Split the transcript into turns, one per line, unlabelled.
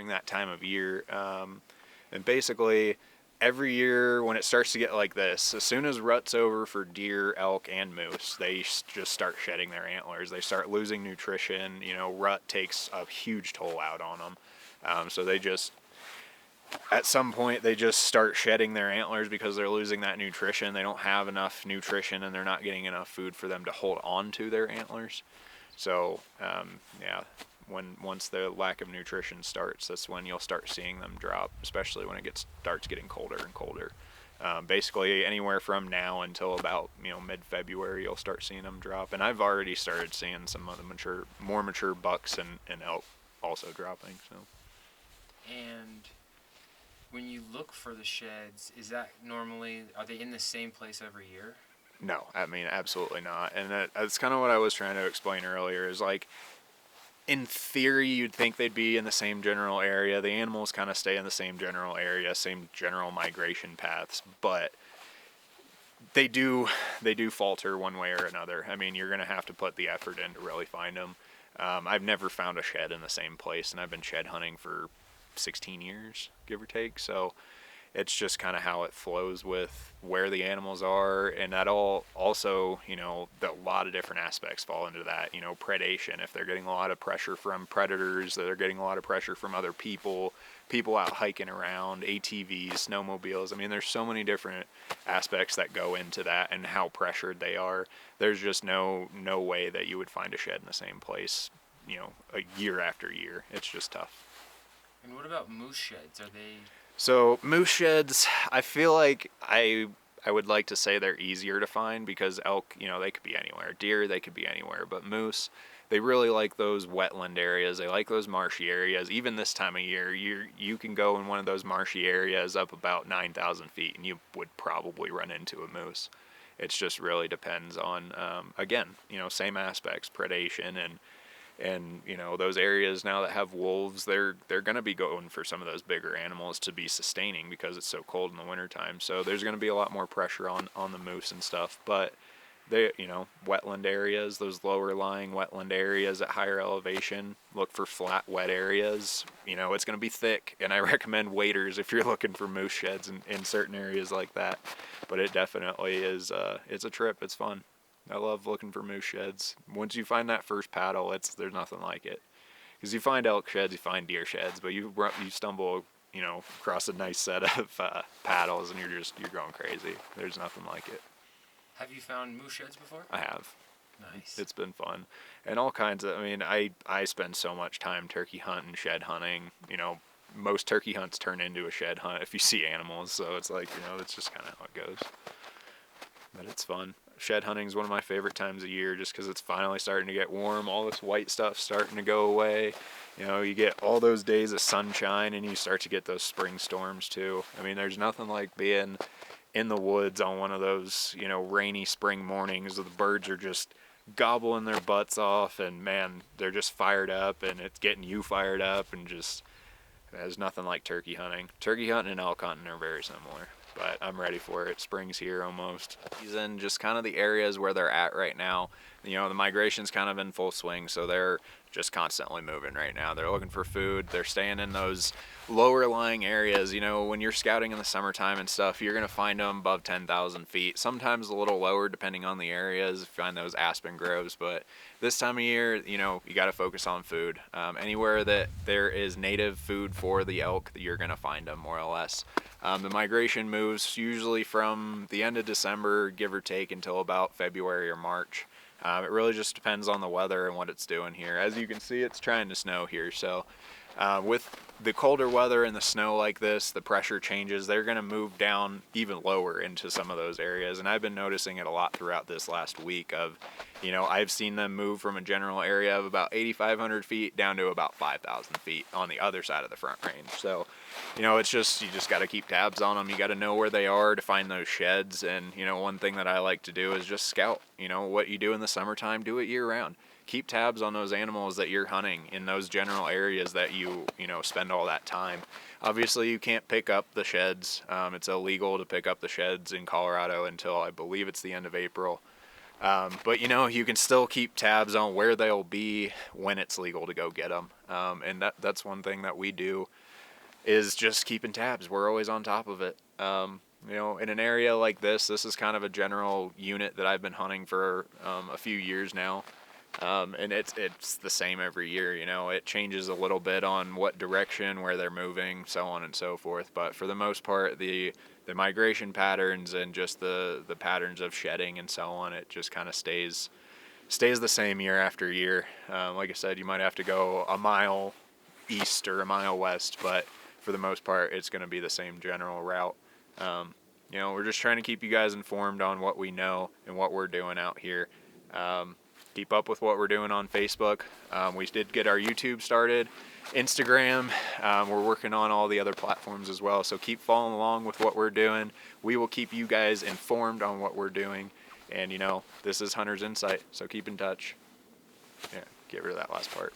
during that time of year. And basically, every year when it starts to get like this, as soon as rut's over for deer, elk, and moose, they just start shedding their antlers. They start losing nutrition. Rut takes a huge toll out on them. So they just, at some point, they just start shedding their antlers because they're losing that nutrition. They don't have enough nutrition, and they're not getting enough food for them to hold on to their antlers. So, once the lack of nutrition starts, that's when you'll start seeing them drop, especially when it starts getting colder and colder. Basically, anywhere from now until about mid-February, you'll start seeing them drop. And I've already started seeing some of the more mature bucks and elk also dropping. So.
And when you look for the sheds, are they in the same place every year?
No, I mean, absolutely not. And that's kind of what I was trying to explain earlier, is like, in theory, you'd think they'd be in the same general area. The animals kind of stay in the same general area, same general migration paths, but they do falter one way or another. I mean, you're going to have to put the effort in to really find them. I've never found a shed in the same place, and I've been shed hunting for 16 years, give or take. So it's just kind of how it flows with where the animals are, and that all also, a lot of different aspects fall into that. Predation, if they're getting a lot of pressure from predators, they're getting a lot of pressure from other people out hiking around, ATVs, snowmobiles. I mean, there's so many different aspects that go into that and how pressured they are. There's just no way that you would find a shed in the same place, a year after year. It's just tough.
And what about moose sheds? Are they...
So moose sheds, I feel like I would like to say they're easier to find, because elk, they could be anywhere. Deer, they could be anywhere. But moose, they really like those wetland areas. They like those marshy areas. Even this time of year, you can go in one of those marshy areas up about 9,000 feet, and you would probably run into a moose. It just really depends on, again, same aspects, predation, and those areas now that have wolves, they're going to be going for some of those bigger animals to be sustaining, because it's so cold in the wintertime. So there's going to be a lot more pressure on the moose and stuff. But they, wetland areas, those lower lying wetland areas at higher elevation, look for flat, wet areas. It's going to be thick, and I recommend waders if you're looking for moose sheds in certain areas like that. But it definitely is, it's a trip. It's fun. I love looking for moose sheds. Once you find that first paddle, there's nothing like it. Because you find elk sheds, you find deer sheds, but you stumble, across a nice set of paddles, and you're going crazy. There's nothing like it.
Have you found moose sheds before?
I have.
Nice.
It's been fun, and all kinds of. I mean, I spend so much time turkey hunting, shed hunting. Most turkey hunts turn into a shed hunt if you see animals. So it's like, that's just kind of how it goes. But it's fun. Shed hunting is one of my favorite times of year, just because it's finally starting to get warm. All this white stuff's starting to go away. You get all those days of sunshine, and you start to get those spring storms too. I mean, there's nothing like being in the woods on one of those, rainy spring mornings where the birds are just gobbling their butts off, and man, they're just fired up, and it's getting you fired up, and just, there's nothing like turkey hunting. Turkey hunting and elk hunting are very similar. But I'm ready for it. Spring's here almost. He's in just kind of the areas where they're at right now. The migration's kind of in full swing, so they're just constantly moving right now. They're looking for food. They're staying in those lower lying areas. When you're scouting in the summertime and stuff, you're going to find them above 10,000 feet. Sometimes a little lower depending on the areas, if you find those aspen groves. But this time of year, you got to focus on food. Anywhere that there is native food for the elk, you're going to find them more or less. The migration moves usually from the end of December, give or take, until about February or March. It really just depends on the weather and what it's doing here. As you can see, it's trying to snow here. So with the colder weather and the snow like this, the pressure changes. They're going to move down even lower into some of those areas. And I've been noticing it a lot throughout this last week of, I've seen them move from a general area of about 8,500 feet down to about 5,000 feet on the other side of the Front Range. So, it's just, you just got to keep tabs on them. You got to know where they are to find those sheds. And, one thing that I like to do is just scout. What you do in the summertime, do it year round. Keep tabs on those animals that you're hunting in those general areas that you spend all that time. Obviously, you can't pick up the sheds. It's illegal to pick up the sheds in Colorado until I believe it's the end of April. But you know, you can still keep tabs on where they'll be when it's legal to go get them. And that's one thing that we do is just keeping tabs. We're always on top of it. You know, in an area like this is kind of a general unit that I've been hunting for a few years now. And it's the same every year. You know, it changes a little bit on what direction, where they're moving, so on and so forth. But for the most part, the migration patterns and just the patterns of shedding and so on, it just kind of stays the same year after year. Like I said, you might have to go a mile east or a mile west, but for the most part, it's going to be the same general route. You know, we're just trying to keep you guys informed on what we know and what we're doing out here. Keep up with what we're doing on Facebook. We did get our YouTube started, Instagram. We're working on all the other platforms as well. So keep following along with what we're doing. We will keep you guys informed on what we're doing. And, you know, this is Hunter's Insight. So keep in touch. Yeah, get rid of that last part.